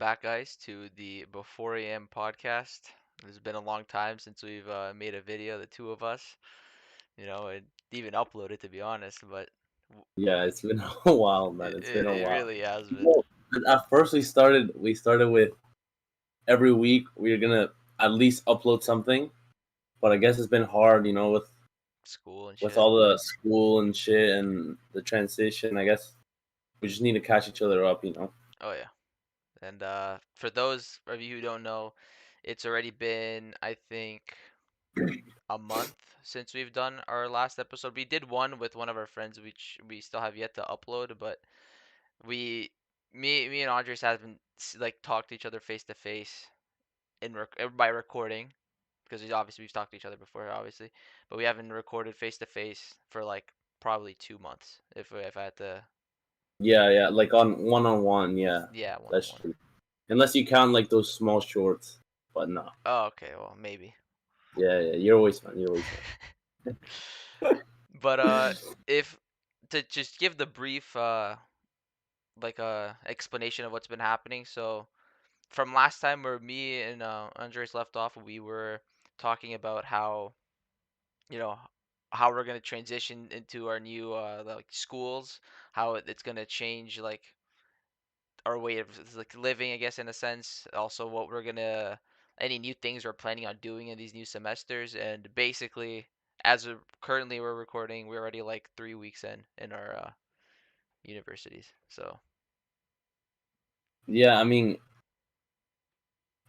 back, guys, to the Before AM podcast. It's been a long time since we've made a video, the two of us, and even uploaded, to be honest, but Yeah, it's been a while, man. it, It's been it, a it while. really has been. Well, at first we started with every week we're gonna at least upload something, but I guess it's been hard, School and with shit. all the school and shit and the transition. I guess we just need to catch each other up. Oh, yeah. And for those of you who don't know, it's already been, I think, a month since we've done our last episode. We did one with one of our friends, which we still have yet to upload, but we, me and Andres haven't like talked to each other face to face by recording because obviously we've talked to each other before, obviously, but we haven't recorded face to face for like probably 2 months. If I had to, Yeah, yeah, like on one. Yeah, yeah, one on that's one. true. Unless you count like those small shorts, but no. Oh, okay, well maybe. Yeah, yeah, you're always fun. You're always fun. But if to just give the brief like explanation of what's been happening. So from last time where me and Andres left off, we were talking about you know how we're gonna transition into our new like schools, how it's gonna change like our way of like living, I guess, in a sense. Also, what we're gonna any new things we're planning on doing in these new semesters, and basically, currently we're recording, we're already like 3 weeks in our universities. So Yeah, I mean,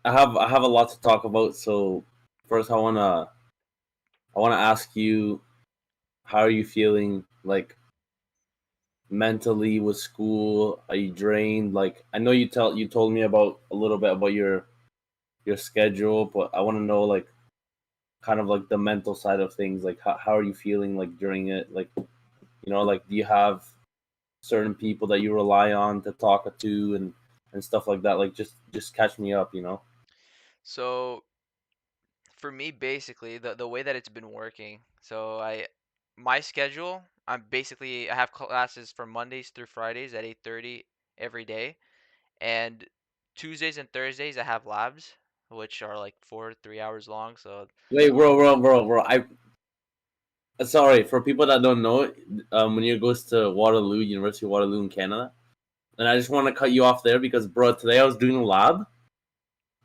I have a lot to talk about. So first, I wanna ask you, how are you feeling? Like mentally with school? Are you drained? Like I know you told me about a little bit about your schedule, but I want to know like kind of like the mental side of things. Like how are you feeling like during it? Like like do you have certain people that you rely on to talk to and stuff like that? Like just catch me up. so for me, basically, the way that it's been working, so my schedule, I have classes from Mondays through Fridays at 8:30 every day, and Tuesdays and Thursdays I have labs, which are like 4 3 hours long. So Wait, bro. I sorry for people that don't know. When you goes to Waterloo, University of Waterloo in Canada, and I just want to cut you off there because, bro, today I was doing a lab,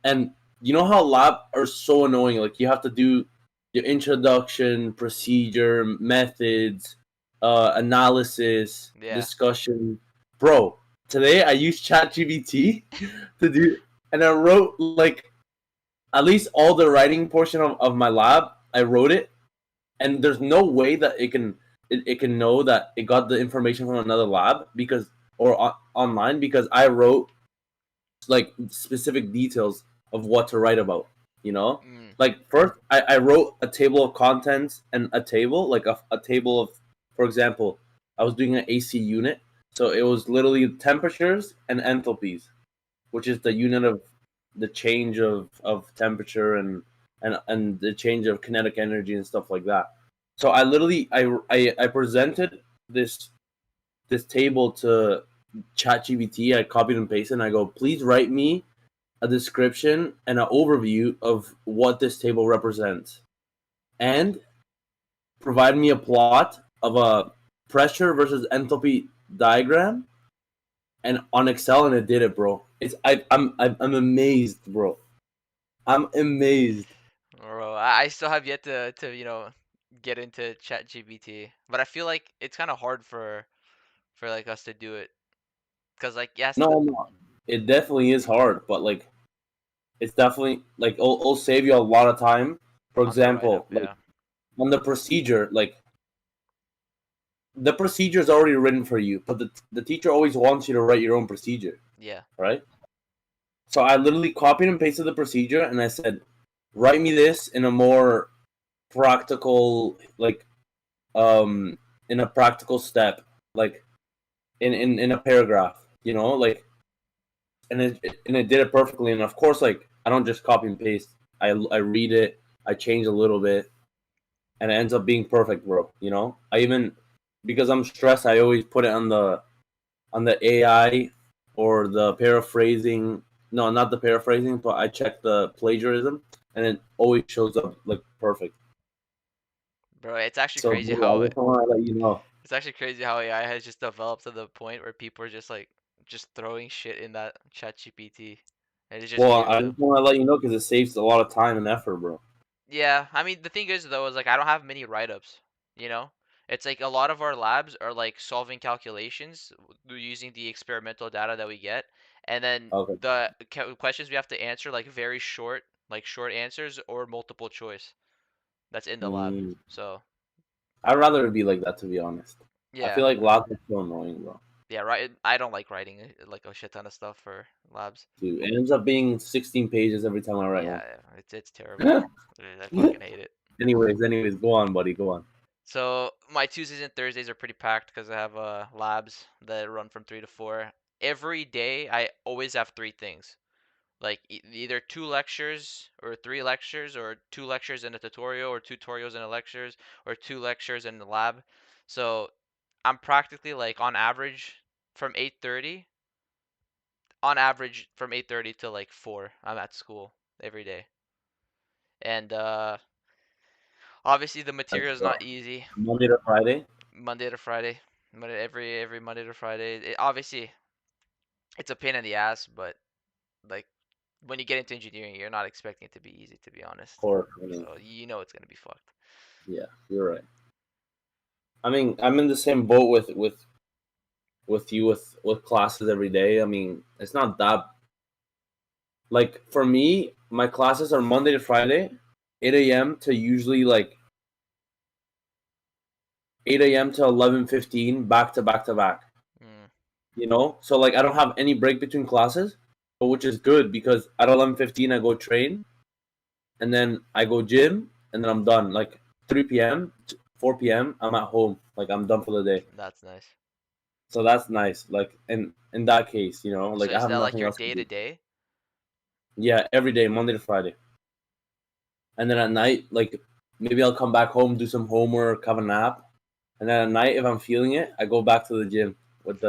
and you know how lab are so annoying. Like you have to do your introduction, procedure, methods, analysis, yeah. discussion. Bro, today I used ChatGPT to do, and I wrote like at least all the writing portion of my lab. I wrote it, and there's no way that it can know that it got the information from another lab because or online because I wrote like specific details of what to write about. You know, Mm, like first I wrote a table of contents and a table like a table of, for example, I was doing an AC unit, so it was literally temperatures and enthalpies, which is the unit of the change of temperature and the change of kinetic energy and stuff like that. So I literally I presented this table to ChatGPT. I copied and pasted, and I go, please write me a description and an overview of what this table represents, and provide me a plot of a pressure versus enthalpy diagram. And on Excel, and it did it, bro. I'm amazed, bro. I'm amazed. bro, I still have yet to get into ChatGPT, but I feel like it's kind of hard for like us to do it, cause like yes, No, no, it definitely is hard, but like it's definitely like it'll save you a lot of time. For on the write up, example, like yeah, on the procedure, like the procedure is already written for you, but the teacher always wants you to write your own procedure, yeah. right? So I literally copied and pasted the procedure, and I said, write me this in a more practical, like in a practical step, like in a paragraph, like, and it did it perfectly. And of course, like I don't just copy and paste. I read it, I change a little bit, and it ends up being perfect, bro. I even, because I'm stressed, I always put it on the AI or the paraphrasing No, not the paraphrasing, but I check the plagiarism, and it always shows up like perfect. Bro, it's actually So crazy bro, I how just want to let you know. it's actually crazy how AI has just developed to the point where people are just like just throwing shit in that chat GPT and it just Well, gives I them. just want to let you know because it saves a lot of time and effort, bro. Yeah, I mean the thing is though is like I don't have many write-ups, you know? It's like a lot of our labs are like solving calculations using the experimental data that we get, and then Okay. the questions we have to answer like short answers or multiple choice that's in the lab. Mm. So, I'd rather it be like that, to be honest. I yeah. feel like labs are so annoying, bro. Yeah, right. I don't like writing like a shit ton of stuff for labs. Dude, it ends up being 16 pages every time I write Yeah, one. yeah, it's terrible. I fucking hate it. anyways, go on, buddy. Go on. So my Tuesdays and Thursdays are pretty packed because I have labs that run from 3 to 4. Every day I always have three things. Like either two lectures or three lectures or two lectures and a tutorial or two tutorials and a lectures or two lectures in the lab. So I'm practically like from 8:30 on average from 8:30 to like 4 I'm at school every day. And obviously the Like, material is not easy. Monday to Friday. Monday to Friday. Every Monday to Friday. Obviously it's a pain in the ass, but like when you get into engineering, you're not expecting it to be easy, to be honest. Or I mean, So you know it's gonna be fucked. yeah, you're right. I mean, I'm in the same boat with you with classes every day. I mean, it's not that like for me. My classes are Monday to Friday, 8 a.m. to usually like 8 a.m. to 11:15, back to back to back. Mm, So like I don't have any break between classes, but which is good because at 11:15 I go train, and then I go gym, and then I'm done. Like 3 p.m., 4 p.m. I'm at home. Like I'm done for the day. that's nice. So that's nice. Like in that case, So like I is have that like nothing your else to day to do. day? Yeah, every day, Monday to Friday. And then at night, like maybe I'll come back home, do some homework, have a nap, and then at night, if I'm feeling it, I go back to the gym with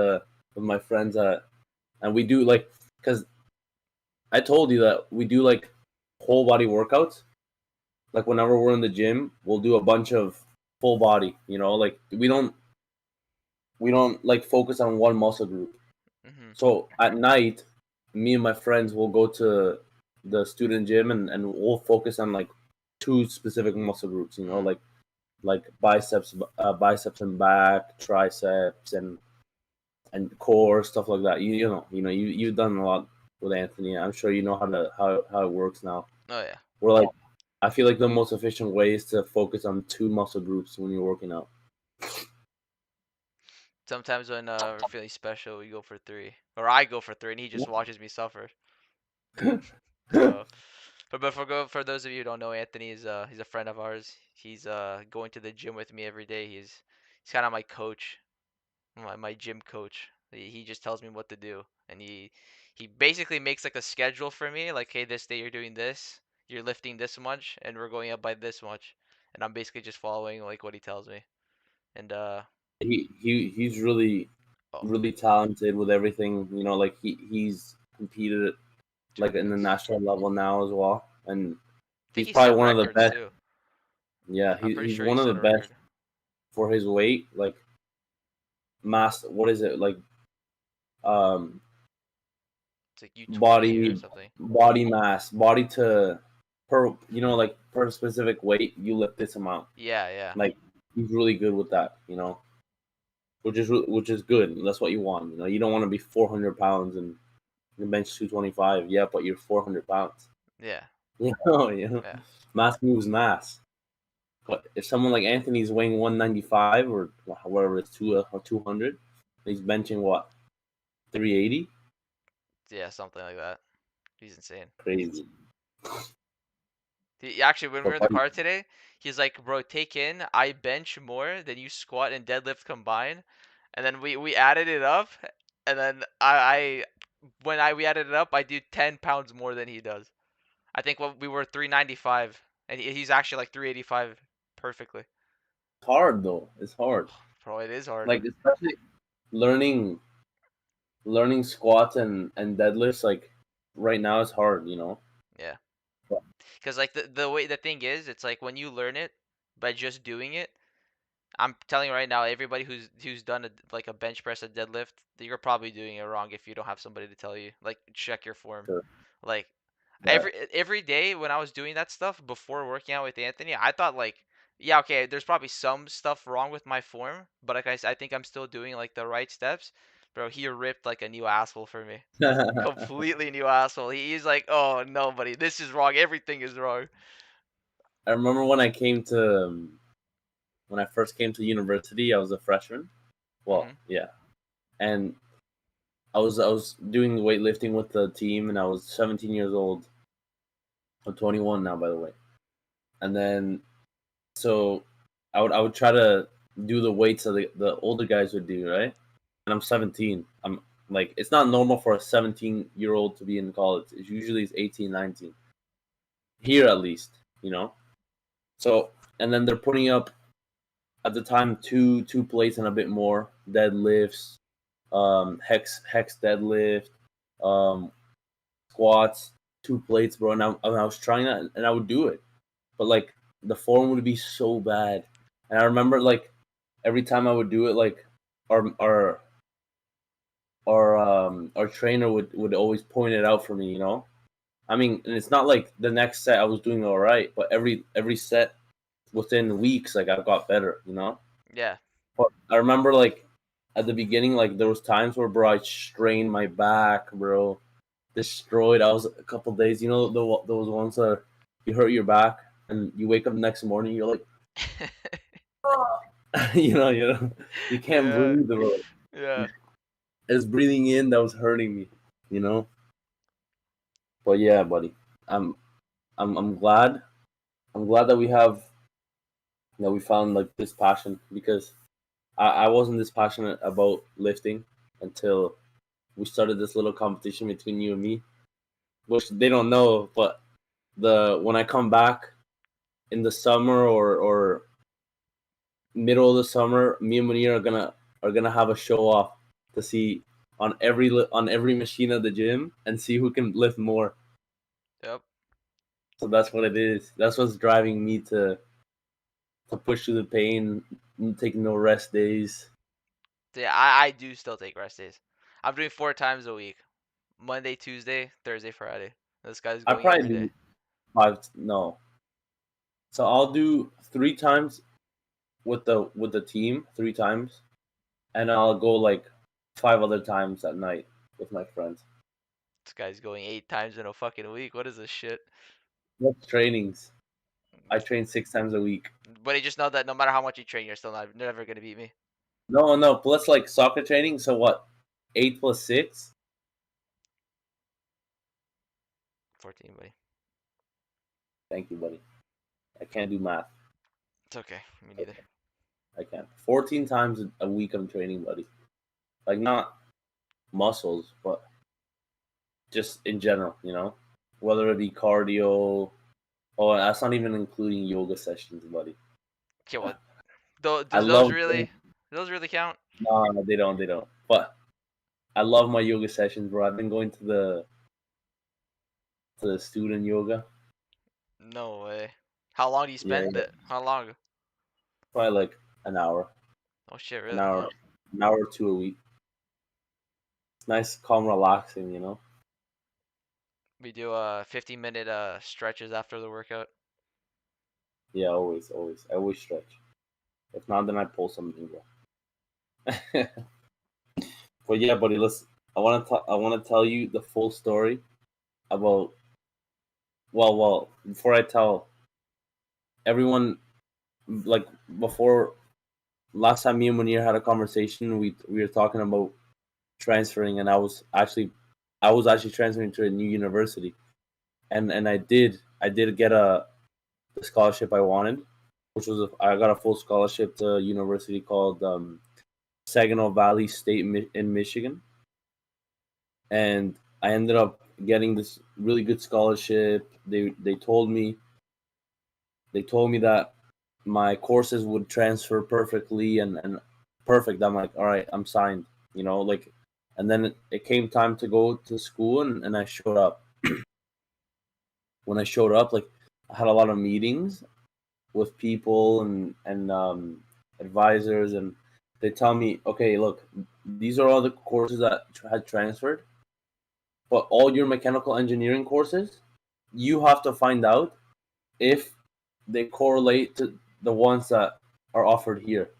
my friends. And we do like because I told you that we do like whole body workouts. Like whenever we're in the gym, we'll do a bunch of full body. Like we don't like focus on one muscle group. Mhm. So at night, me and my friends will go to the student gym and we'll focus on like two specific muscle groups. Mm. Like biceps and back, triceps and core stuff like that. You've done a lot with Anthony. I'm sure you know how it works now. Oh yeah. We're like, I feel like the most efficient way is to focus on two muscle groups when you're working out. Sometimes when we're feeling special, we go for three, or I go for three, and he just watches me suffer. So, for those of you who don't know, Anthony is he's a friend of ours. He's going to the gym with me every day. He's kind of my coach, my gym coach. He just tells me what to do, and he basically makes like a schedule for me. Like, hey, this day you're doing this, you're lifting this much, and we're going up by this much, and I'm basically just following like what he tells me. And He's really oh, really talented with everything. Like he's competed like in the tournaments. national level now as well, and I think he's he probably set one of the records best. too. Yeah, I'm he, pretty he's sure he one of the set a best record. for his weight. Like mass, what is it like? Um, It's like U20 or body something. body mass, body to per like per specific weight, you lift this amount. Yeah, yeah, Like he's really good with that. Which is good. That's what you want. You don't want to be 400 pounds and you bench 225. Yeah, but you're 400 pounds. yeah, yeah. Mass moves mass. But if someone like Anthony's weighing 195 or whatever it's 200, he's benching what 380. Yeah, something like that. He's insane. Crazy. Actually, when we were But in the buddy, car today, he's like, "Bro, take in. I bench more than you squat and deadlift combined." And then we added it up, and then when I we added it up, I do 10 pounds more than he does. I think what we were 395, and he's actually like 385 perfectly. it's hard though. It's hard. Bro, it is hard. Like especially learning learning squats and deadlifts. Like right now it's hard, Yeah. But, Because like the way the thing is, it's like when you learn it by just doing it. I'm telling you right now, everybody who's done like a bench press, a deadlift, you're probably doing it wrong if you don't have somebody to tell you. Like check your form. sure, Like but every day when I was doing that stuff before working out with Anthony, I thought like, yeah, okay, there's probably some stuff wrong with my form, but like I think I'm still doing like the right steps. Bro, he ripped like a new asshole for me. Completely new asshole. He's like, oh no, buddy, this is wrong. Everything is wrong. I remember when I first came to university, I was a freshman. Well, Hmm. yeah, and I was doing weightlifting with the team, and I was 17 years old. I'm 21 now, by the way. And then so I would try to do the weights that the older guys would do, right? And I'm 17. I'm like, it's not normal for a 17-year-old to be in college. It's usually it's 18, 19 here at least. So and then they're putting up at the time two plates and a bit more deadlifts, hex deadlift, um, squats, two plates, bro. And I was trying that, and I would do it, but like the form would be so bad. And I remember like every time I would do it, like our our trainer would always point it out for me. I mean, and it's not like the next set I was doing all right, but every set within weeks, like I got better. Yeah. But I remember like at the beginning, like there was times where, bro, I strained my back, bro, destroyed. I was a couple days, those ones that you hurt your back and you wake up the next morning, you're like, you can't Yeah. breathe, bro. Yeah. It's breathing in that was hurting me. But yeah, buddy, I'm I'm glad. I'm glad that we found like this passion because I wasn't this passionate about lifting until we started this little competition between you and me, which they don't know. But the when I come back in the summer or middle of the summer, me and Munir are gonna have a show off to see on every machine at the gym and see who can lift more. Yep. So that's what it is. That's what's driving me to push through the pain, take no rest days. So yeah, I do still take rest days. I'm doing 4 times a week. Monday, Tuesday, Thursday, Friday. This guy's I going probably every day. do five. No, so I'll do 3 times with the team, 3 times, and I'll go like 5 other times at night with my friends. This guy's going 8 times in a fucking week. What is this shit? What trainings? I train 6 times a week. But you just know that no matter how much you train, you're still never gonna beat me. No, no, plus like soccer training. So what? 8 plus 6. 14, buddy. Thank you, buddy. I can't do math. It's okay. Me neither. I can't. 14 times a week I'm training, buddy. Like not muscles, but just in general. Whether it be cardio. Oh, that's not even including yoga sessions, buddy. Okay, what? Though, I does those love. really, do those really count? No, no, they don't. They don't. But I love my yoga sessions, bro. I've been going to the student yoga. No way. How long do you Yeah, spend yeah. it? How long? Probably like an hour, Oh shit, an really? hour, Huh. an hour or two a week. It's nice, calm, relaxing. We do 15-minute stretches after the workout. Yeah, always, always. I always stretch. If not, then I pull something, bro. But yeah, buddy, listen. I want to tell you the full story about. Well. Before I tell everyone, like before last time me and Munir had a conversation, we were talking about transferring, and I was actually transferring to a new university, and I did get the scholarship I wanted, which was I got a full scholarship to a university called Saginaw Valley State in Michigan, and I ended up getting this really good scholarship. They told me that my courses would transfer perfectly and perfect. I'm like, all right, I'm signed. Like, and then it came time to go to school, and I showed up. when I showed up, like I had a lot of meetings with people and advisors, and they tell me, okay, look, these are all the courses that had transferred, but all your mechanical engineering courses, you have to find out if they correlate to the ones that are offered here,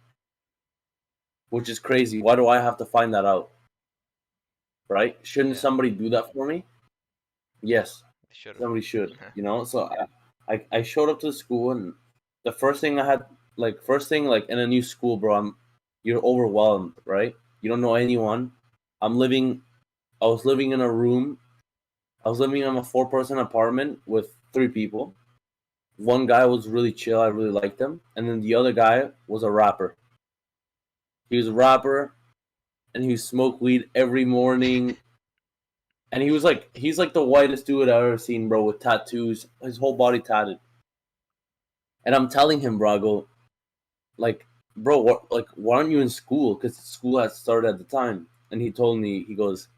which is crazy. Why do I have to find that out? Right? Shouldn't Yeah, somebody do that for me? Yes, they should have. somebody should. So I showed up to the school, and the first thing I had, like first thing, like in a new school, bro, you're overwhelmed, right? You don't know anyone. I'm living. I was living in a room. I was living in a 4-person apartment with 3 people. One guy was really chill. I really liked him, and then the other guy was a rapper. He was a rapper, and he smoked weed every morning. And he's like the whitest dude I've ever seen, bro, with tattoos, his whole body tatted. And I'm telling him, bro, I go, like, bro, why aren't you in school? Because school had started at the time. And he told me, he goes,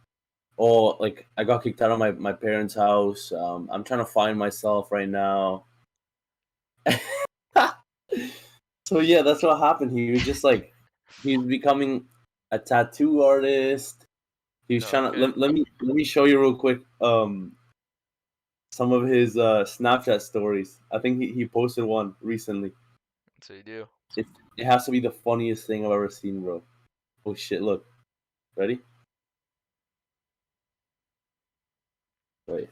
oh, like, I got kicked out of my parents' house. I'm trying to find myself right now. So yeah, that's what happened. He was just like, he's becoming a tattoo artist. He was trying to Okay, let me show you real quick. Some of his Snapchat stories. I think he posted one recently. so you do. It, it has to be the funniest thing I've ever seen, bro. Oh shit! Look, ready? Wait.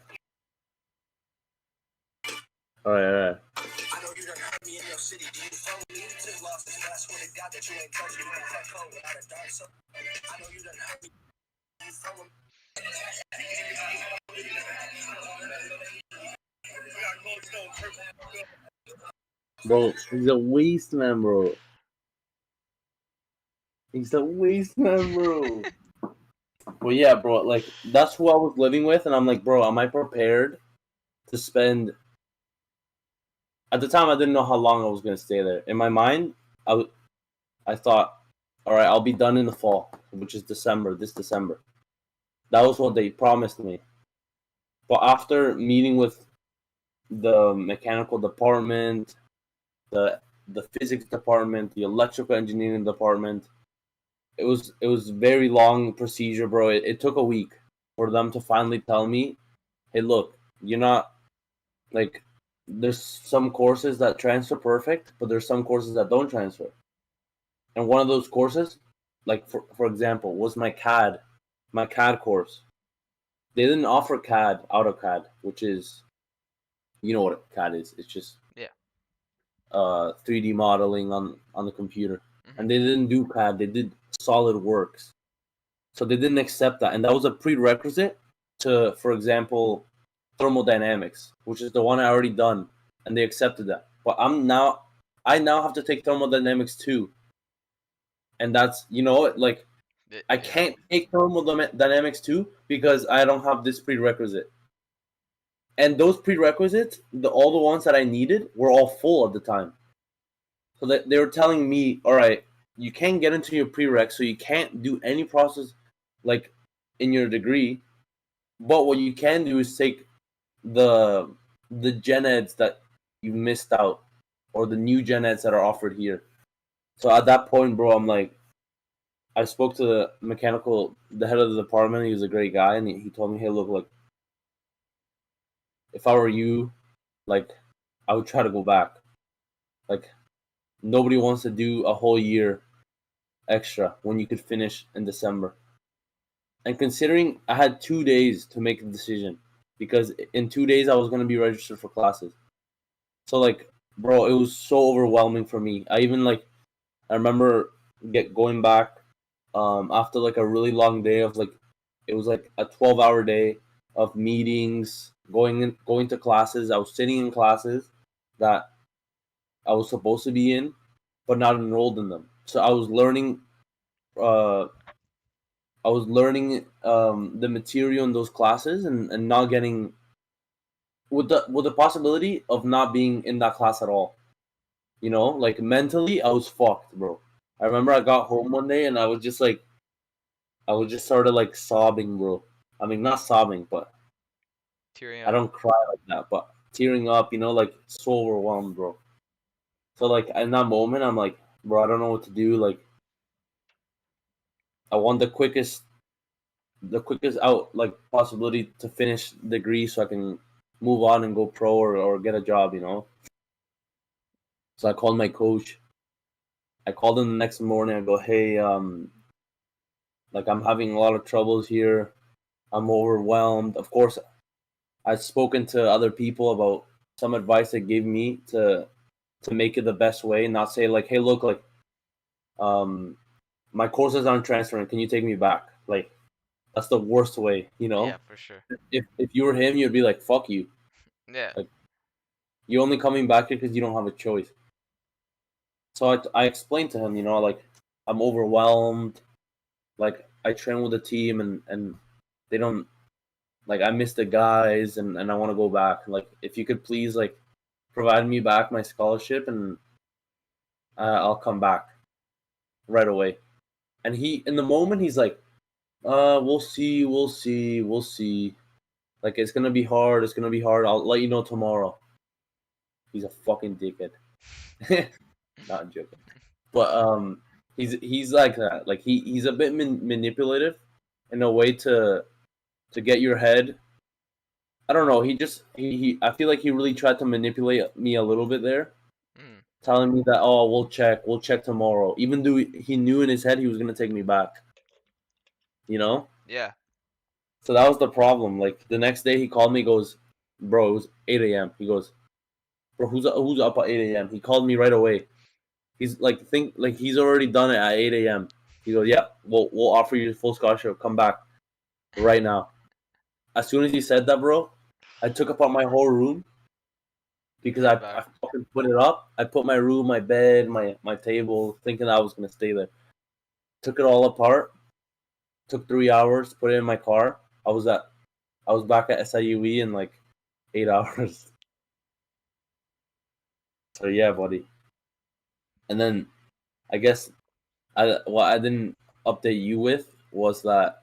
All right, all right. I know you done heard me in your city. Do you follow me? Just lost this last one. God that you ain't touched me. That cold without a dark soul. I know you done heard me. Do you follow me? Bro, he's a waste man, bro. He's a waste man, bro. Well, yeah, bro. Like that's who I was living with, and I'm like, bro, am I prepared to spend? At the time, I didn't know how long I was gonna stay there. In my mind, I thought, all right, I'll be done in the fall, which is December. This December. That was what they promised me. But after meeting with the mechanical department, the physics department, the electrical engineering department, it was very long procedure, bro. It took a week for them to finally tell me, hey, look, you're not like there's some courses that transfer perfect, but there's some courses that don't transfer. And one of those courses, like for example, was my CAD course. They didn't offer CAD, AutoCAD, which is you know what CAD is. It's just Yeah. 3D modeling on the computer. Hmm. And they didn't do CAD. They did SolidWorks. So they didn't accept that, and that was a prerequisite to, for example, thermodynamics, which is the one I already done, and they accepted that. But I now have to take thermodynamics too, and that's like I Yeah. can't take thermodynamics too because I don't have this prerequisite. And those prerequisites, all the ones that I needed, were all full at the time. So that they were telling me, all right, you can't get into your prereq, so you can't do any process like in your degree. But what you can do is take the gen eds that you missed out, or the new gen eds that are offered here. So at that point, bro, I'm like, I spoke to the head of the department. He was a great guy, and he told me, hey, look, like, if I were you, like, I would try to go back. Like, nobody wants to do a whole year extra when you could finish in December. And considering I had 2 days to make a decision, because in 2 days I was gonna be registered for classes. So like, bro, it was so overwhelming for me. I remember going back after like a really long day of like it was like a 12-hour day of meetings, going to classes. I was sitting in classes that I was supposed to be in, but not enrolled in them. So uh I was learning the material in those classes, and not getting with the possibility of not being in that class at all. Like mentally, I was fucked, bro. I remember I got home one day and I was just sort of like sobbing, bro. I mean, not sobbing, but Tearing I up. don't cry like that. But tearing up, like so overwhelmed, bro. So like in that moment, I'm like, bro, I don't know what to do. Like, I want the quickest out like possibility to finish degree so I can move on and go pro or get a job. So I called my coach. I called him the next morning. I go, hey, like I'm having a lot of troubles here. I'm overwhelmed. Of course, I've spoken to other people about some advice they gave me to make it the best way, not say like, hey, look, like, um, my courses aren't transferring. Can you take me back? Like, that's the worst way. Yeah, for sure. If you were him, you'd be like, fuck you. Yeah. Like, you're only coming back here because you don't have a choice. So I explained to him, like, I'm overwhelmed. Like, I train with the team and they don't, like, I miss the guys and I want to go back. Like, if you could please, like, provide me back my scholarship and I'll come back right away. And in the moment, he's like, we'll see, we'll see, we'll see. Like, it's gonna be hard. It's gonna be hard. I'll let you know tomorrow. He's a fucking dickhead. Not joking, but he's like that. Like he's a bit manipulative in a way to get your head. I don't know. He I feel like he really tried to manipulate me a little bit there, Mm. telling me that we'll check tomorrow, even though he knew in his head he was gonna take me back. You know. Yeah. So that was the problem. Like the next day, he called me. Goes, bro, it was 8 a.m. He goes, bro, who's up at 8 a.m. He called me right away. He's like he's already done it at 8 a.m. He goes, yeah, we'll offer you full scholarship. Come back right now. As soon as he said that, bro, I took apart my whole room because Came I back. fucking put it up. I put my room, my bed, my table, thinking I was gonna stay there. Took it all apart. Took 3 hours. Put it in my car. I was back at SIUE in like 8 hours. So yeah, buddy. And then I guess what I didn't update you with was that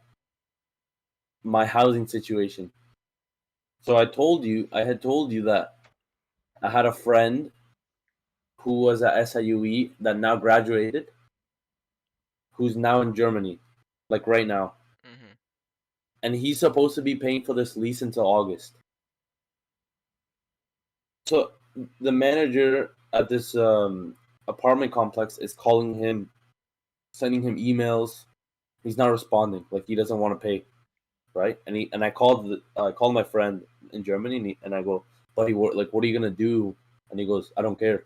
my housing situation. So I had told you that I had a friend who was at SIUE that now graduated, who's now in Germany, like right now. Mhm. And he's supposed to be paying for this lease until August. So the manager at this apartment complex is calling him, sending him emails. He's not responding, like he doesn't want to pay, right? And I called my friend in Germany, and I go, buddy, what are you gonna do? And he goes, I don't care.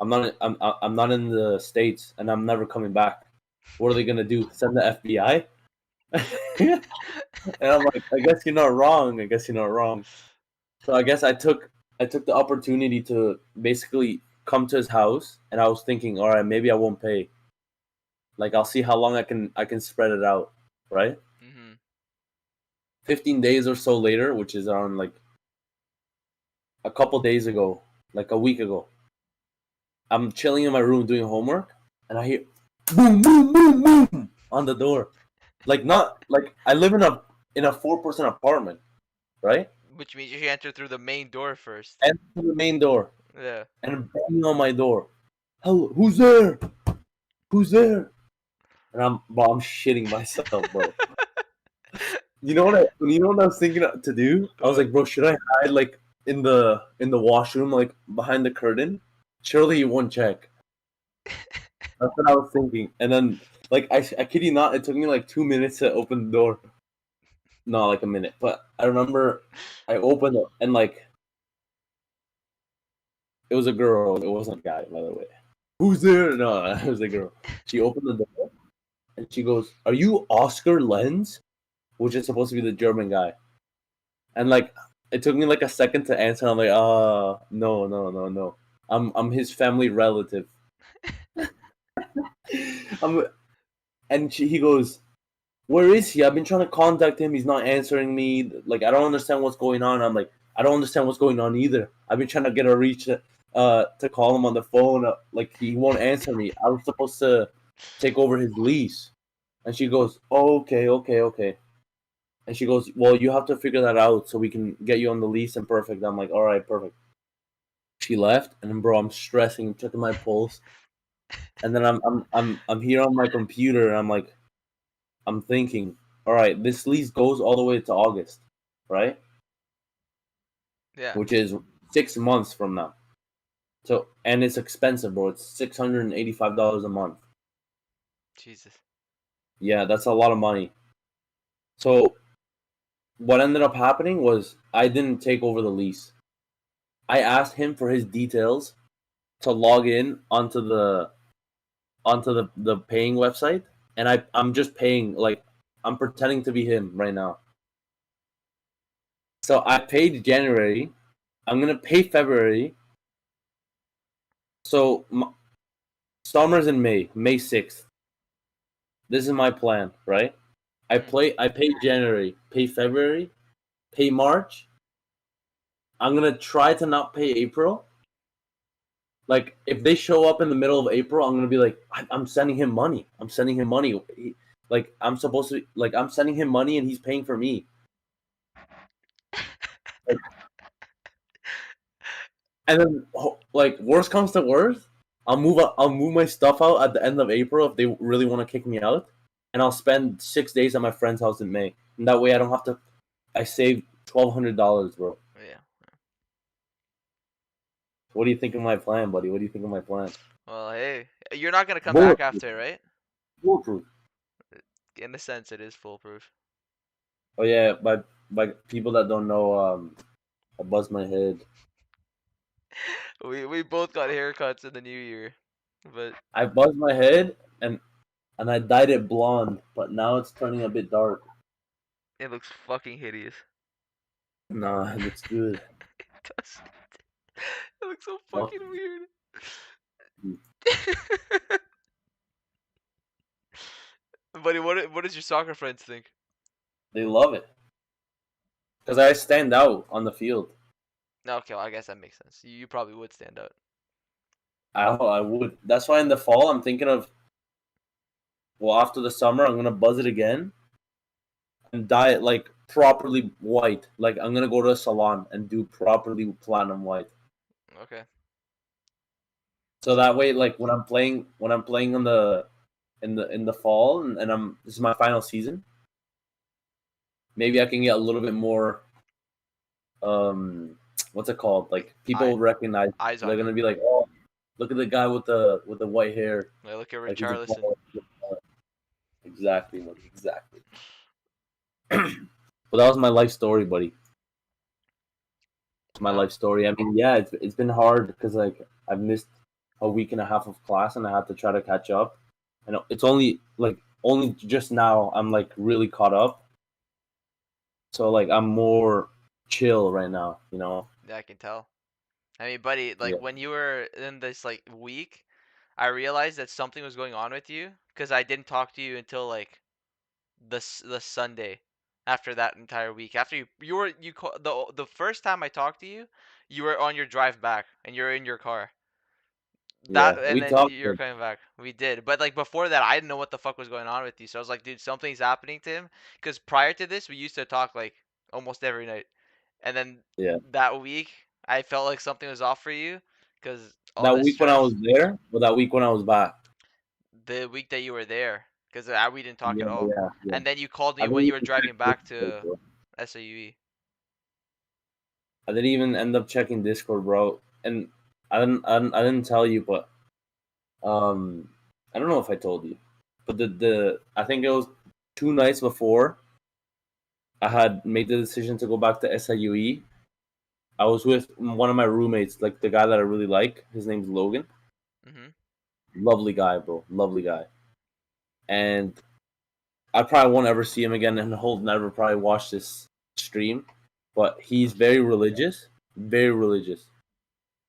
I'm not in the States, and I'm never coming back. What are they gonna do? Send the FBI? And I'm like, I guess you're not wrong. I guess you're not wrong. So I guess I took the opportunity to basically come to his house, and I was thinking, all right, maybe I won't pay. Like I'll see how long I can spread it out, right? Mhm. 15 days or so later, which is on like a couple days ago, like a week ago, I'm chilling in my room doing homework, and I hear boom, boom, boom, boom on the door. Like not like I live in a 4% apartment, right? Which means you should enter through the main door first. And to the main door Yeah. and banging on my door. Hello, who's there? Who's there? And I'm shitting myself, bro. You know what I was thinking to do? I was What? like, bro, should I hide like in the washroom, like behind the curtain? Surely he won't check. That's what I was thinking. And then, like, I kid you not, it took me like 2 minutes to open the door. No, like a minute. But I remember I opened it and like it was a girl. It wasn't a guy, by the way. Who's there? No, it was a girl. She opened the door and she goes, "Are you Oscar Lenz?" Which is supposed to be the German guy. And like, it took me like a second to answer. I'm like, no, no, no, no. I'm his family relative. I'm, and he goes, where is he? I've been trying to contact him. He's not answering me. Like, I don't understand what's going on. I'm like, I don't understand what's going on either. I've been trying to get a reach to call him on the phone. Like, he won't answer me. I was supposed to take over his lease. And she goes, oh, okay, okay, okay. And she goes, "Well, you have to figure that out so we can get you on the lease and perfect." I'm like, "All right, perfect." She left, and then, bro, I'm stressing, checking my pulse, and then I'm here on my computer, and I'm thinking, all right, this lease goes all the way to August, right? Yeah. Which is 6 months from now. So, and it's expensive, bro. It's $685 a month. Jesus. Yeah, that's a lot of money. So, what ended up happening was I didn't take over the lease. I asked him for his details to log in onto the paying website, and I'm just paying, like, I'm pretending to be him right now. So I paid January. I'm gonna pay February. So summer's in May, May 6th. This is my plan, right? Mm. I pay January, pay February, pay March. I'm gonna try to not pay April. Like, if they show up in the middle of April, I'm gonna be like, I'm sending him money. I'm sending him money. Like, I'm supposed to, like, I'm sending him money and he's paying for me. Like, and then, like, worst comes to worst, I'll move my stuff out at the end of April if they really want to kick me out, and I'll spend 6 days at my friend's house in May. And that way, I don't have to. I saved $1,200, bro. Yeah. What do you think of my plan, buddy? What do you think of my plan? Well, hey, you're not gonna come back Bulletproof. after, right? Bulletproof. In a sense, it is foolproof. Oh yeah, by people that don't know, I buzzed my head. We both got haircuts in the new year, but I buzzed my head and I dyed it blonde, but now it's turning a bit dark. it looks fucking hideous. Nah, it looks good. It does. It looks so Fuck fucking weird. you. Buddy, what does your soccer friends think? They love it because I stand out on the field. No, okay, well, I guess that makes sense. You probably would stand out. I would. That's why in the fall I'm thinking of. Well, after the summer, I'm gonna buzz it again and dye it like properly white. Like, I'm gonna go to a salon and do properly platinum white. Okay. So that way, like, when I'm playing in the fall, and this is my final season, maybe I can get a little bit more. What's it called? Like, people I will recognize. eyes They're on you. gonna be like, "Oh, look at the guy with the white hair. Like, look at Like, he's a Richarlison. baller." Exactly, buddy. Exactly. But that was my life story, buddy. It's my Well, life story. I mean, yeah, it's been hard because, like, I've missed a week and a half of class and I have to try to catch up. And it's only just now I'm like really caught up. So, like, I'm more chill right now, you know? yeah, I can tell. I mean, buddy, Yeah. like when you were in this like week, I realized that something was going on with you because I didn't talk to you until like the Sunday after that entire week. After the first time I talked to you, you were on your drive back and you're in your car. Yeah. That and We then talked. you're coming back. We did, but like before that, I didn't know what the fuck was going on with you. So I was like, dude, something's happening to him. Because prior to this, we used to talk like almost every night, and then Yeah. that week, I felt like something was off for you because all That this week when I stress. was there, or that week when I was back? The week that you were there, because we didn't talk Yeah, at all. yeah, yeah. And then you called I me when didn't you were even check driving back Discord, to bro. SAUE. I didn't even end up checking Discord, bro. And I didn't tell you, but um, I don't know if I told you, but the I think it was 2 nights before I had made the decision to go back to SIUE. I was with one of my roommates, like the guy that I really like. His name's Logan. Mhm. Lovely guy, bro. Lovely guy. And I probably won't ever see him again, and he'll never probably watch this stream. But he's very religious, very religious.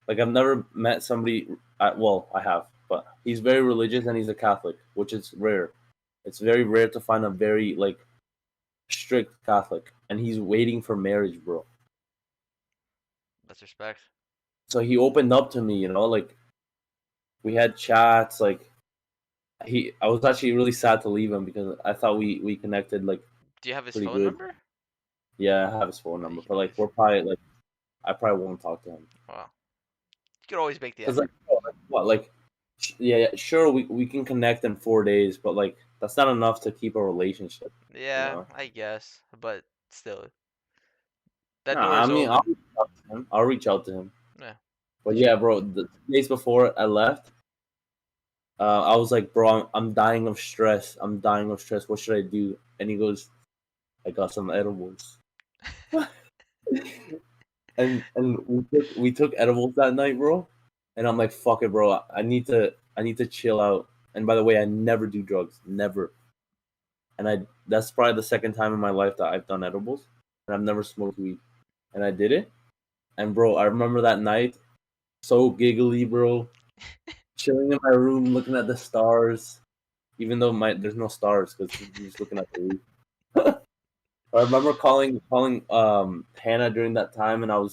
Like, I've never met somebody. Well, I have, but he's very religious and he's a Catholic, which is rare. It's very rare to find a very, like, strict Catholic, and he's waiting for marriage, bro. That's respect. So he opened up to me, like, we had chats. Like, I was actually really sad to leave him because I thought we connected, like, Do you have his pretty phone good. number? Yeah, I have his phone Yeah, number, you but can like always. we're probably like I probably won't talk to him Well, you can always make the because like, effort. bro, like what like yeah, sure we can connect in 4 days, but like that's not enough to keep a relationship, you Yeah, know. I guess, but still, that Nah, door I is mean I'll open. reach out to him. I'll reach out to him. Yeah, But you yeah, should. bro, the 2 days before I left, I was like, bro, I'm dying of stress. I'm dying of stress. What should I do? And he goes, I got some edibles. And we took edibles that night, bro. And I'm like, fuck it, bro. I need to chill out. And by the way, I never do drugs, never. And I that's probably the second time in my life that I've done edibles, and I've never smoked weed. And I did it. And bro, I remember that night, so giggly, bro, chilling in my room, looking at the stars, even though my there's no stars because you're just looking at the roof. I remember calling Hannah during that time, and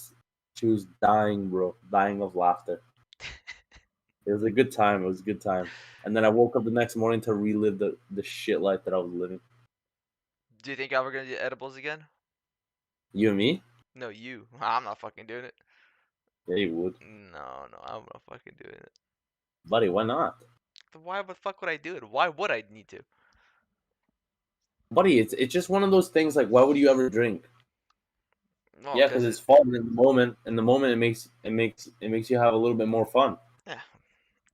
she was dying, bro, dying of laughter. It was a good time. It was a good time. And then I woke up the next morning to relive the shit life that I was living. Do you think I'm ever gonna do edibles again? You and me? No, you. I'm not fucking doing it. Yeah, you would, No, no, I'm not fucking doing it. buddy. Why not, Then why the fuck would I do it? Why would I need to? buddy? It's just one of those things. Like, why would you ever drink? Well, Yeah, because cause it's it. fun in the moment. In the moment, it makes you have a little bit more fun. Yeah,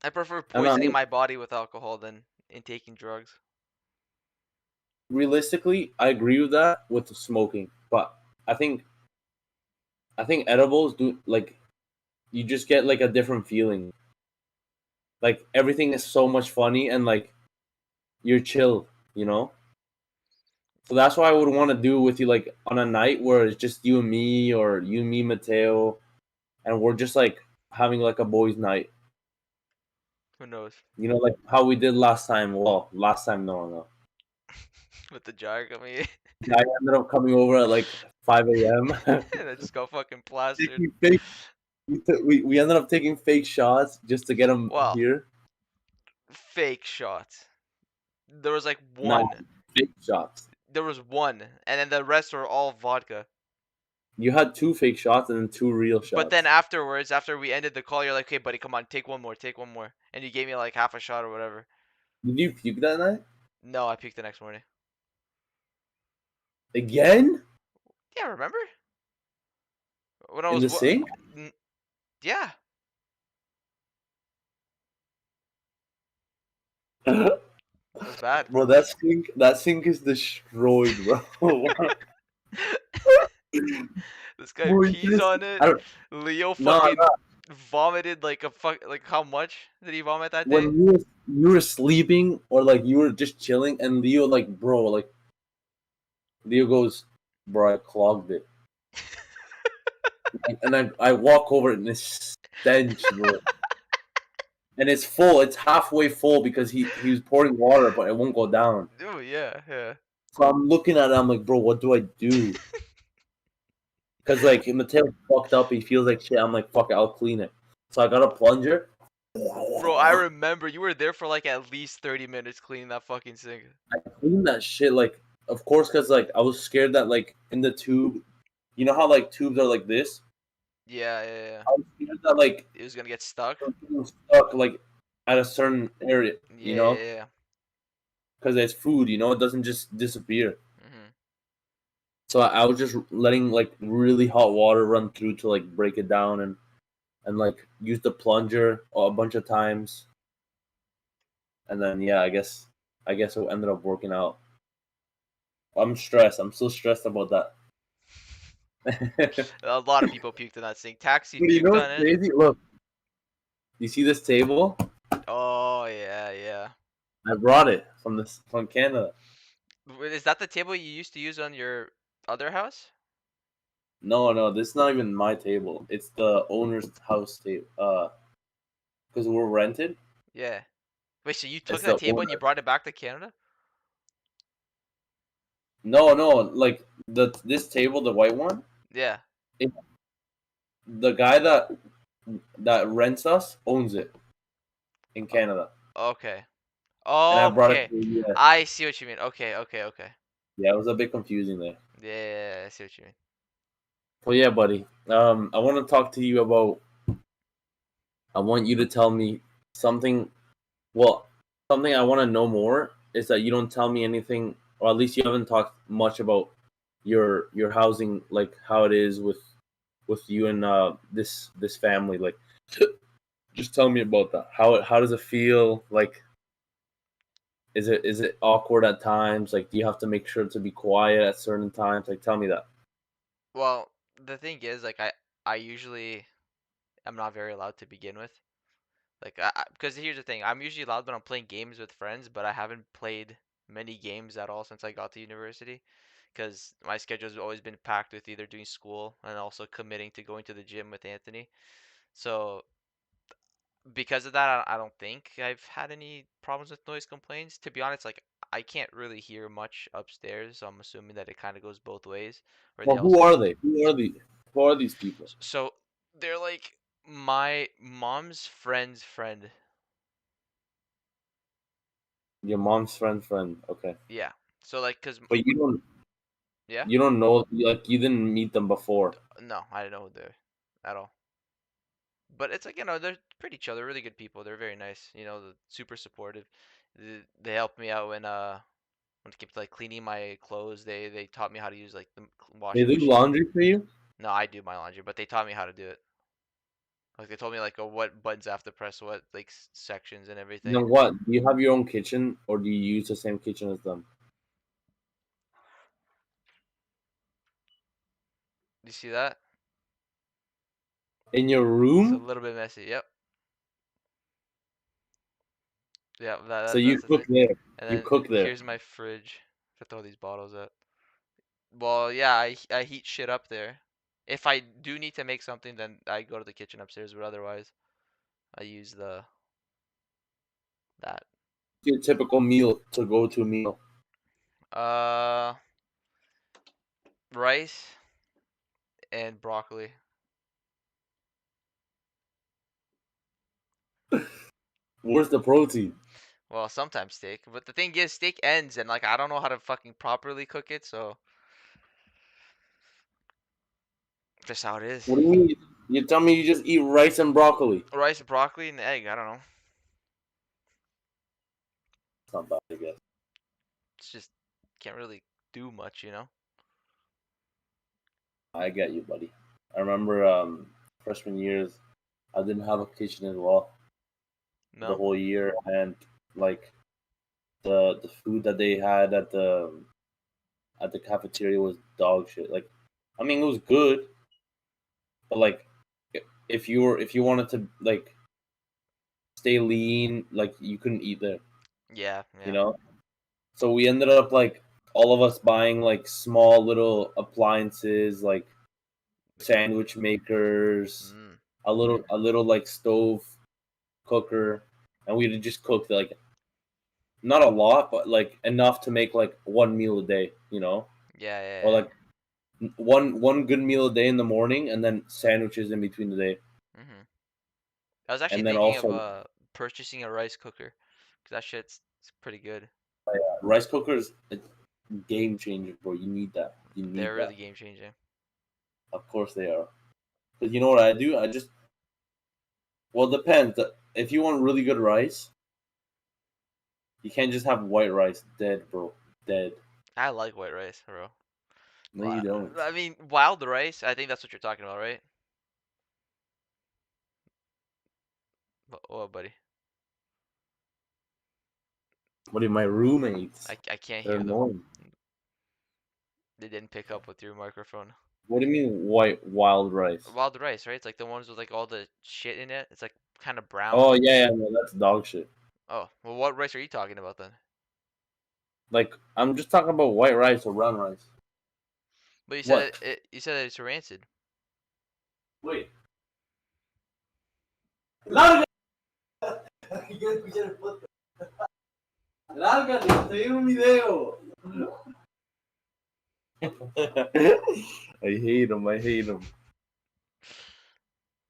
I prefer And I poisoning my body with alcohol than in taking drugs. realistically, I agree with that with smoking, but I think I think edibles do like you just get like a different feeling. Like everything is so much funny and like you're chill, you know. So that's why I would want to do with you like on a night where it's just you and me or you, me, Mateo, and we're just like having like a boys' night. Who knows? You know, like how we did last time. Well, last time, no. With the jar coming in, I ended up coming over at like 5 a.m. and I just got fucking plastered. taking fake. We ended up taking fake shots just to get them Well, here. fake shots. There was like Nah, one. fake shots. There was one, and then the rest were all vodka. You had 2 fake shots and then 2 real But then shots. afterwards, after we ended the call, you're like, "Okay, buddy, come on, take one more," and you gave me like half a shot or whatever. Did you puke that night No, I puked the next morning. again Yeah, remember? When I in was the sink? yeah. It was bad. Bro, that sink is destroyed, bro. This guy Bro, pees on it. I don't. Leo No, fucking no. vomited like a fuck. Like how much did he vomit that day? When you were sleeping or like you were just chilling, and Leo like, bro, like Leo goes, bro, I clogged it, and I walk over it and it's stench, bro, and it's full. It's halfway full because he was pouring water, but it won't go down. Oh yeah, yeah. So I'm looking at it. I'm like, bro, what do I do? Because like Mateo fucked up. He feels like shit. I'm like, fuck it, I'll clean it. So I got a plunger. Bro, I remember you were there for like at least 30 minutes cleaning that fucking sink. I cleaned that shit like, of course, because like I was scared that like in the tube, you know how like tubes are like this. Yeah, yeah, yeah. I was scared that like It was gonna get stuck. it was stuck like at a certain area, Yeah, yeah, yeah. because it's food. It doesn't just disappear. Mhm. So I was just letting like really hot water run through to like break it down and like use the plunger a bunch of times, and then yeah, I guess it ended up working out. I'm stressed. I'm so stressed about that. A lot of people puked in that sink. Taxi But you know puked what's on it. crazy? Look, you see this table? Oh yeah, yeah. I brought it from Canada. Is that the table you used to use on your other house? No, no, this is not even my table. It's the owner's house table. Because we're rented. Yeah. Wait, so you took It's that the table and you owner. brought it back to Canada? No, no, like this table, the white one. Yeah. It, the guy that rents us owns it in Canada, Okay. and I brought it Okay. to the US. I see what you mean. Okay, okay, okay. Yeah, it was a bit confusing there. Yeah, I see what you mean. Well, yeah, buddy. I want to talk to you about. I want you to tell me something. Well, something I want to know more is that you don't tell me anything, or at least you haven't talked much about your housing, like how it is with you and this family. Like, just tell me about that. How does it feel? Like, is it awkward at times? Like, do you have to make sure to be quiet at certain times? Like, tell me that. Well, the thing is, like, I usually am not very loud to begin with. Like, because here's the thing, I'm usually loud when I'm playing games with friends, but I haven't played many games at all since I got to university, because my schedule's always been packed with either doing school and also committing to going to the gym with Anthony. So because of that, I don't think I've had any problems with noise complaints. To be honest, like I can't really hear much upstairs, so I'm assuming that it kind of goes both ways, or they Well, who also. are they? Who are these people? So they're like my mom's friend's friend. Your mom's friend. Okay, Yeah. So like, cause but yeah, you don't know, like, you didn't meet them before. no, I don't know who they're at all. But it's like they're pretty chill. They're really good people. They're very nice. Super supportive. They helped me out when it came to like cleaning my clothes. They taught me how to use like the They washing do machine. laundry for you. No, I do my laundry, but they taught me how to do it. Like they told me like what buttons I have to press, what like sections and You know everything. what? Do you have your own kitchen, or do you use the same kitchen as them? You see that? In your It's a room, little bit messy. Yep. Yeah, so you that's the cook thing. there. And You then cook there. here's my fridge to throw these bottles at. Well, yeah, I heat shit up there. If I do need to make something, then I go to the kitchen upstairs, but otherwise I use the that. Your typical meal to go to meal. Uh, rice and broccoli. Where's the protein? Well, sometimes steak, but the thing is, steak ends, and like I don't know how to fucking properly cook it, so just how it is. What do you mean? You tell me you just eat rice and broccoli. Rice, broccoli, and egg. I don't know. It's not bad, I guess. It's just can't really do much. I get you, buddy. I remember freshman years, I didn't have a kitchen as well for the No. whole year, and like the food that they had at the cafeteria was dog shit. Like, I mean, it was good, but like, if you wanted to like stay lean, like you couldn't eat there, Yeah, you yeah. know. So we ended up like all of us buying like small little appliances, like sandwich makers, Mm. a little like stove cooker, and we'd just cook like not a lot, but like enough to make like one meal a day, Yeah, yeah, or yeah. like one good meal a day in the morning, and then sandwiches in between the day, Mhm. I was actually and then thinking of also purchasing a rice cooker, 'cause that shit's it's pretty good. rice cookers. It's game changer, bro. You need that. You need They're really that. game changing. Of course they are. Because you know what I do? I just well, it depends. If you want really good rice, you can't just have white rice. Dead, bro. Dead. I like white rice, bro. No, you don't. I mean, wild rice. I think that's what you're talking about, right? Oh, buddy, What are my roommates? I can't They're hear them. annoying. They didn't pick up with your microphone. What do you mean white wild rice? Wild rice, right? It's like the ones with like all the shit in it. It's like kind of brown. Oh yeah, yeah, no, that's dog shit. Oh, well, what rice are you talking about then? Like, I'm just talking about white rice or brown rice. But What? you said it's rancid. Wait. Lárgate, lárgate, estoy en un video. I hate him. I hate him.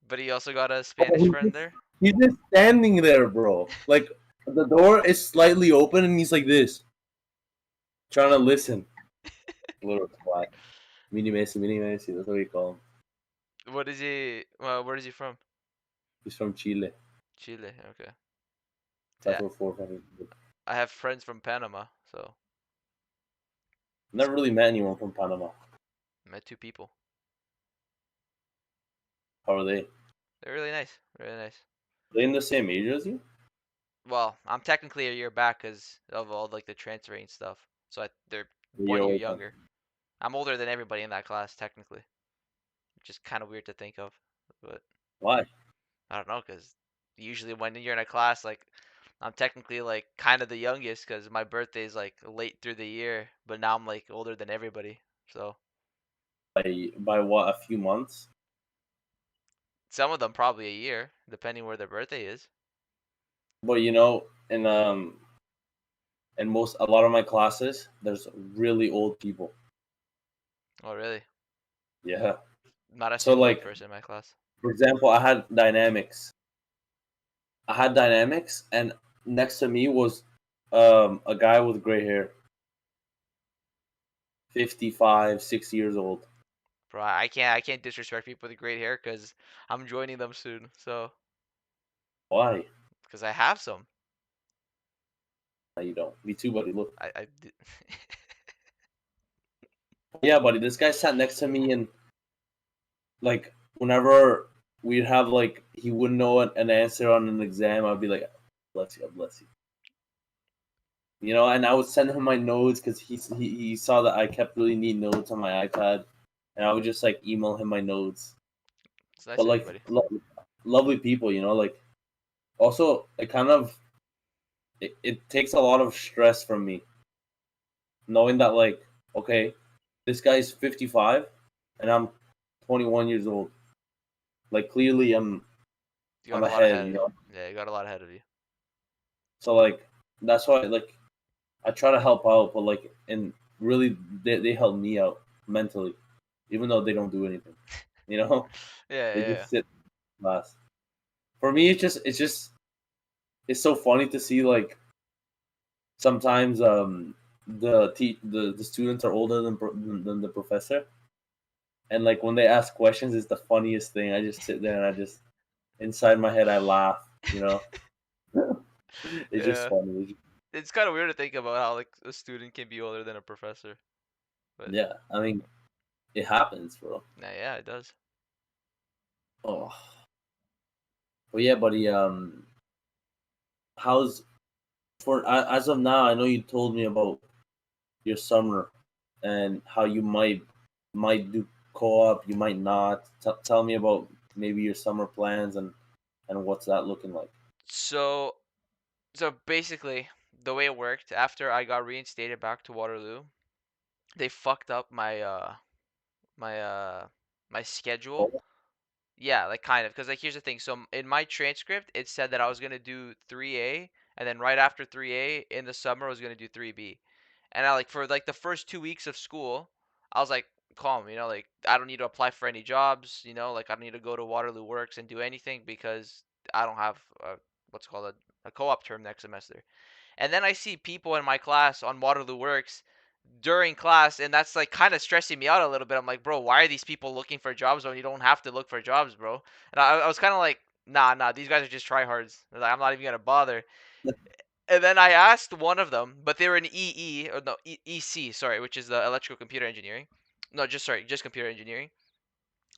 But he also got a Oh, Spanish friend there. he's just standing there, bro. Like, the door is slightly open, and he's like this, trying to listen. Little twat. Mini Messi. That's what we call him. What is he? Where is he from? He's from Chile. Chile. Okay. That's Yeah, what 4 5. I have friends from Panama, so Never really met anyone from Panama. met two people. How are they? Are They're really nice. Really nice. they in the same age as you? Well, I'm technically a year back because of all like the transferring stuff. So they're A year 1 year older. younger. I'm older than everybody in that class technically, which is kind of weird to think of, but Why? I don't know because usually when you're in a class like I'm technically like kind of the youngest because my birthday is like late through the year, but now I'm like older than everybody. So By what? A few months? some of them probably a year, depending where their birthday is. But you know, in most a lot of my classes, there's really old people. Oh, really? Yeah. Not a So single old like, person in my class. for example, I had dynamics. And next to me was a guy with gray hair, 55, 60 years old. Bro, I can't disrespect people with great hair because I'm joining them soon. So, Why? because I have some. No, you don't. Me too, buddy. Look. I d- Yeah, buddy. This guy sat next to me, and like whenever we'd have like he wouldn't know an answer on an exam, I'd be like, "Bless you, bless you." You know, and I would send him my notes because he saw that I kept really neat notes on my iPad, and I would just like email him my notes. it's nice But of you, like buddy. lovely people, you know, like also it kind of it takes a lot of stress from me knowing that like okay, this guy's 55 and I'm 21 years old. Like clearly You got I'm a lot ahead, ahead you of you. know. Yeah, you got a lot ahead of you. So like that's why like I try to help out, but like and really they help me out mentally, even though they don't do anything. You know, Yeah, they yeah, yeah. just sit in class. For me, it's so funny to see like sometimes the students are older than the professor, and like when they ask questions, it's the funniest thing. I just sit there and I just inside my head I laugh. You know, it's just Yeah. funny. It's kind of weird to think about how like a student can be older than a professor. But Yeah, I mean it happens, bro. yeah, yeah, it does. Oh, but yeah, buddy. How's as of now? I know you told me about your summer and how you might do co-op, you might not. Tell me about maybe your summer plans and what's that looking like. So, so basically, the way it worked after I got reinstated back to Waterloo, they fucked up my my schedule. Oh, Yeah, like kind of, because like here's the thing. So in my transcript, it said that I was gonna do 3A, and then right after 3A in the summer, I was gonna do 3B. And I like for like the first 2 weeks of school, I was like calm, like I don't need to apply for any jobs, like I don't need to go to Waterloo Works and do anything because I don't have what's called a co-op term next semester. And then I see people in my class on Waterloo Works during class, and that's like kind of stressing me out a little bit. I'm like, bro, why are these people looking for jobs when you don't have to look for jobs, bro? And I was kind of like, nah, these guys are just tryhards. Like, I'm not even gonna bother. And then I asked one of them, but they were in EE or no EC, sorry, which is the electrical computer engineering. No, just computer engineering.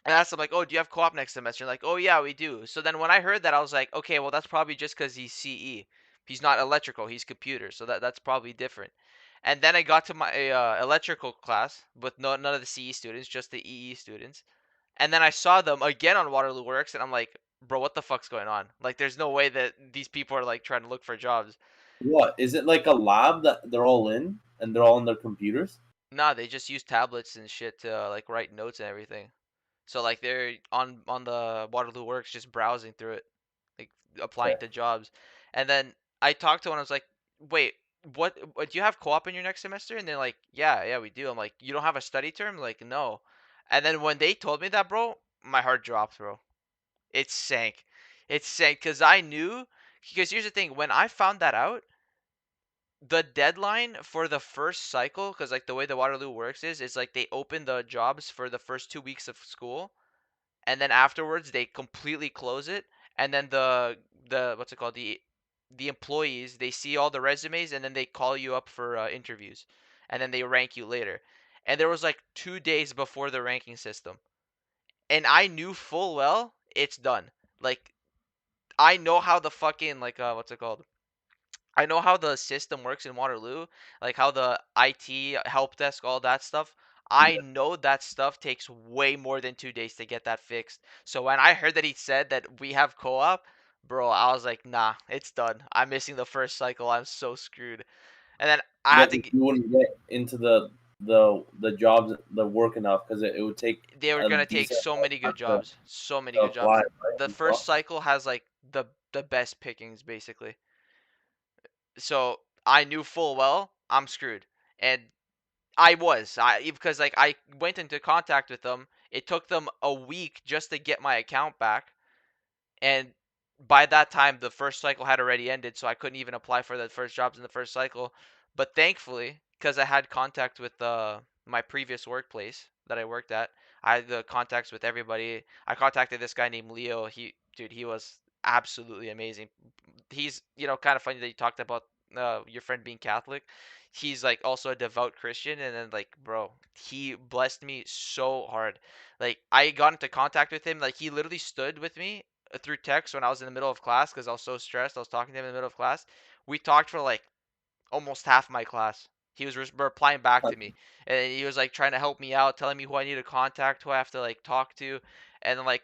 I asked him like, "Oh, do you have co-op next semester?" Like, "Oh yeah, we do." So then when I heard that, I was like, "Okay, well that's probably just because he's CE. He's not electrical. He's computer. So that's probably different." And then I got to my electrical class with none of the CE students, just the EE students. And then I saw them again on Waterloo Works, and I'm like, "Bro, what the fuck's going on? Like, there's no way that these people are like trying to look for jobs." what is it like a lab that they're all in and they're all on their computers? Nah, they just use tablets and shit to like write notes and everything. So like they're on the Waterloo Works just browsing through it, like applying Okay. to jobs. And then I talked to one. I was like, "Wait, what do you have co-op in your next semester?" And they're like, "Yeah, we do." I'm like, "You don't have a study term?" Like, "No." And then when they told me that, bro, my heart dropped, bro. It sank. It sank because I knew. Because here's the thing: when I found that out, the deadline for the first cycle, because like the way the Waterloo works is like they open the jobs for the first 2 weeks of school, and then afterwards they completely close it, and then the what's it called, the employees, they see all the resumes and then they call you up for interviews, and then they rank you later. And there was like 2 days before the ranking system, and I knew full well it's done. Like I know how the fucking like what's it called, I know how the system works in Waterloo, like how the IT help desk, all that stuff. I Yeah. know that stuff takes way more than 2 days to get that fixed. So when I heard that he said that we have co-op, bro, I was like, nah, it's done. I'm missing the first cycle. I'm so screwed. And then I Yeah, had to. 'cause you wouldn't get into the jobs, the work enough, because it would take They were a gonna take decent so amount many of good time jobs, so many to good apply, jobs. right? The You know? first cycle has like the best pickings basically. So I knew full well I'm screwed, and I because like I went into contact with them. It took them a week just to get my account back, and by that time the first cycle had already ended, so I couldn't even apply for the first jobs in the first cycle. But thankfully, because I had contact with my previous workplace that I worked at, I had the contacts with everybody. I contacted this guy named Leo. He was absolutely amazing. He's kind of funny that you talked about your friend being Catholic. He's like also a devout Christian, and then like bro, he blessed me so hard. Like I got into contact with him, like he literally stood with me through text when I was in the middle of class because I was so stressed. I was talking to him in the middle of class. We talked for like almost half my class. He was replying back to me, and he was like trying to help me out, telling me who I need to contact, who I have to like talk to, and then like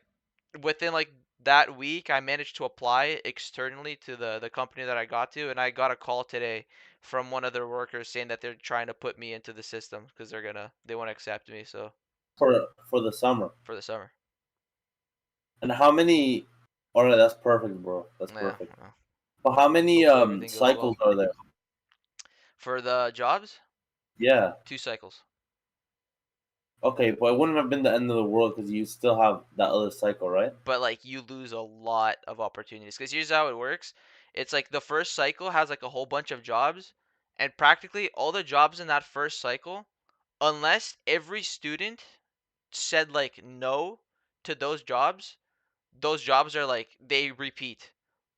within like that week, I managed to apply externally to the company that I got to, and I got a call today from one of their workers saying that they're trying to put me into the system because they want to accept me so For the summer. for the summer. And how many? All right, that's perfect, bro. That's Yeah, perfect. But how many hopefully everything goes cycles well are there? for the jobs. Yeah. 2 cycles. Okay, but it wouldn't have been the end of the world because you still have that other cycle, right? But like you lose a lot of opportunities because here's how it works. It's like the first cycle has like a whole bunch of jobs, and practically all the jobs in that first cycle, unless every student said like no to those jobs are like they repeat,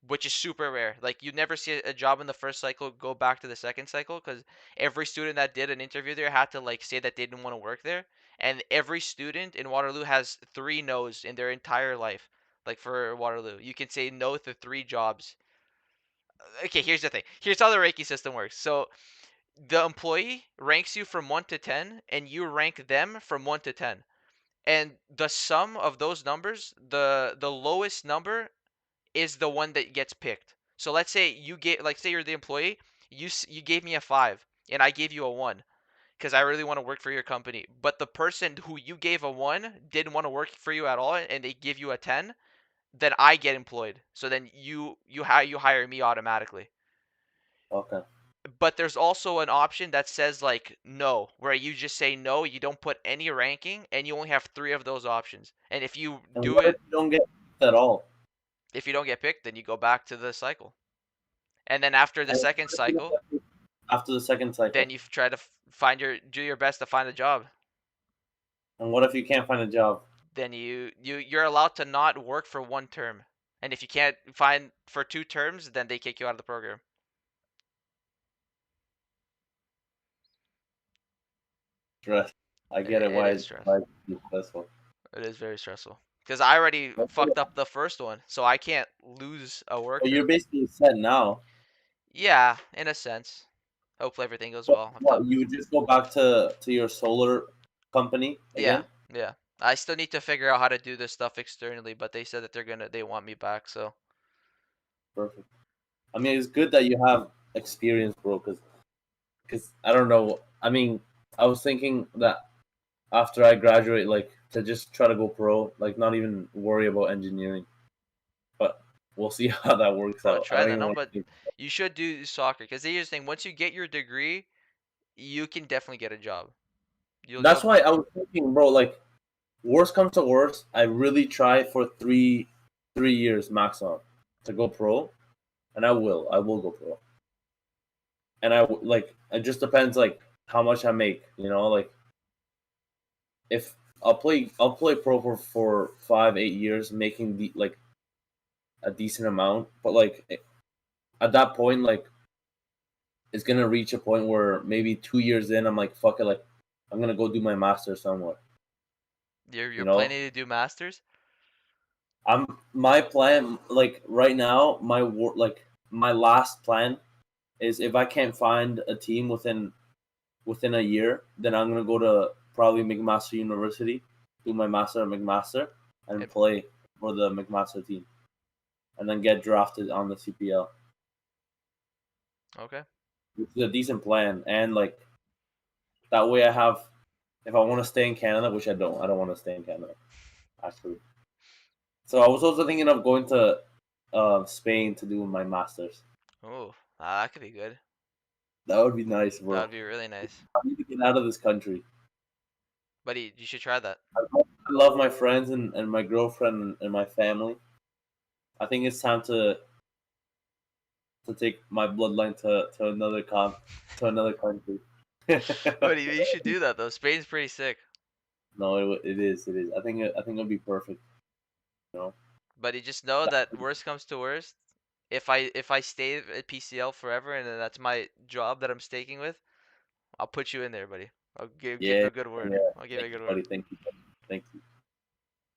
which is super rare. Like you never see a job in the first cycle go back to the second cycle because every student that did an interview there had to like say that they didn't want to work there. And every student in Waterloo has 3 no's in their entire life. Like for Waterloo, you can say no to 3 jobs. Okay, here's the thing. Here's how the Reiki system works. So the employee ranks you from 1 to 10, and you rank them from 1 to 10. And the sum of those numbers, the lowest number is the one that gets picked. So let's say say you're the employee, you gave me a 5 and I gave you a 1 because I really want to work for your company. But the person who you gave a 1 didn't want to work for you at all and they give you a 10, then I get employed. So then you hire me automatically. Okay. But there's also an option that says like no, where you just say no, you don't put any ranking and you only have 3 of those options. And if you And do what if it, you don't get picked at all? if you don't get picked, then you go back to the cycle. And then after the And second what if you don't cycle, get picked after the second then cycle? you try to find do your best to find a job. And what if you can't find a job? Then you're allowed to not work for 1 term. And if you can't find for 2 terms, then they kick you out of the program. Stress. I get it. It Why is it's stress. why it's stressful. It is very stressful. Because I already fucked up the first one, so I can't lose a But you're worker. basically set now. Yeah, in a sense. Hopefully everything goes But well. what, you would just go back to your solar company Yeah, again? yeah. I still need to figure out how to do this stuff externally, but they said that they want me back, so. Perfect. I mean, it's good that you have experience, bro. Because I don't know. I mean, I was thinking that after I graduate, like to just try to go pro, like not even worry about engineering. But we'll see how that works Oh, out. I try don't that even no, want but to. you should do soccer because here's the thing. Once you get your degree, you can definitely get a job. You'll That's why be I was thinking, bro. Like, worst comes to worst, I really try for 3 years maximum to go pro, and I will go pro. and like it just depends like how much I make. Like if I'll play pro for 5 8 years, making the like a decent amount, but like at that point, like it's gonna reach a point where maybe 2 years in, I'm like, fuck it, like I'm gonna go do my master somewhere. You're You you're know, planning to do masters? my plan like right now, like my last plan is if I can't find a team within a year, then I'm gonna go to probably McMaster University, do my master at McMaster, and Yep. play for the McMaster team, and then get drafted on the CPL. Okay. Which is a decent plan, and like that way I have, if I want to stay in Canada, which I don't want to stay in Canada actually. So I was also thinking of going to Spain to do my masters. Oh, that could be good. That would be nice, That bro. would be really nice. I need to get out of this country. Buddy, you should try that. I love my friends and my girlfriend and my family. I think it's time to take my bloodline to another country. Buddy, you should do that though. Spain's pretty sick. No, it is. I think it'll be perfect. You know, Buddy, just know that worst comes to worst. If I stay at PCL forever and then that's my job that I'm staking with, I'll put you in there, buddy. I'll give yeah, a good word. yeah. I'll give you a Thank you, good word. buddy. Thank you, buddy. Thank you.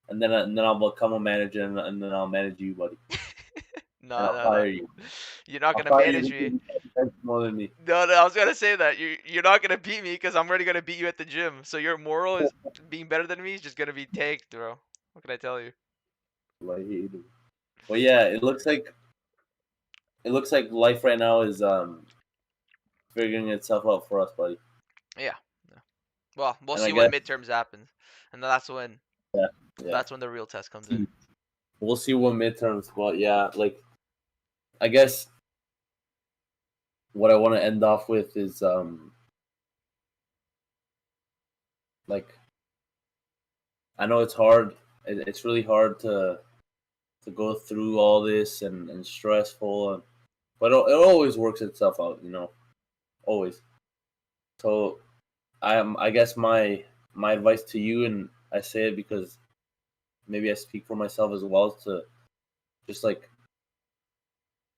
And then I'll become a manager, and then I'll manage you, buddy, and No, I'll no, no. fire you. You're not I'll gonna fire you manage because me. you have more than me. No, no, I was gonna say that you're not gonna beat me because I'm already gonna beat you at the gym. So your moral is being better than me is just gonna be tanked, bro. What can I tell you? Like, but yeah, it looks like life right now is figuring itself out for us, buddy. Yeah. Yeah. Well, we'll And I see when guess midterms happens, and that's when yeah, yeah. the real test comes in. We'll see what midterms, but yeah, like I guess what I want to end off with is like I know it's hard. It's really hard to go through all this and stressful, but it always works itself out, always. So I guess my advice to you, and I say it because maybe I speak for myself as well, is to just like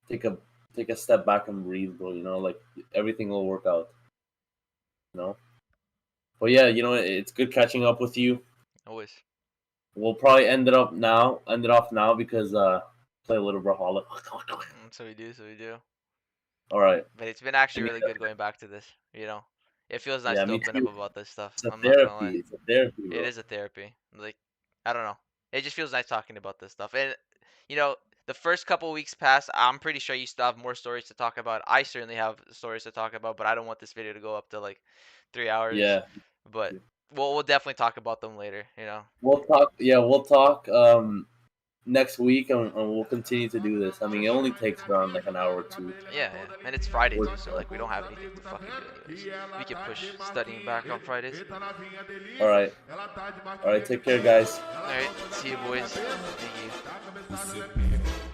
take a take a step back and breathe, bro. Like everything will work out. You know. But yeah, it's good catching up with you. Always. We'll probably end it off now because play a little Brawlhalla. So we do. So we do. All right. But it's been actually really good going back to this. It feels nice Yeah, to me open up too. about this stuff. It's a I'm not gonna lie. therapy. It's a therapy, It bro. is a therapy. Like, I don't know. It just feels nice talking about this stuff. And you know, the first couple weeks past, I'm pretty sure you still have more stories to talk about. I certainly have stories to talk about, but I don't want this video to go up to like 3 hours. Yeah. But we'll definitely talk about them later. We'll talk. Yeah, we'll talk next week, and we'll continue to do this. I mean, it only takes around like an hour or two. Yeah, yeah. And it's Friday too, so like we don't have anything to fucking do anyways. We can push studying back on Fridays. All right. All right. Take care, guys. All right, see you boys. Thank you. Você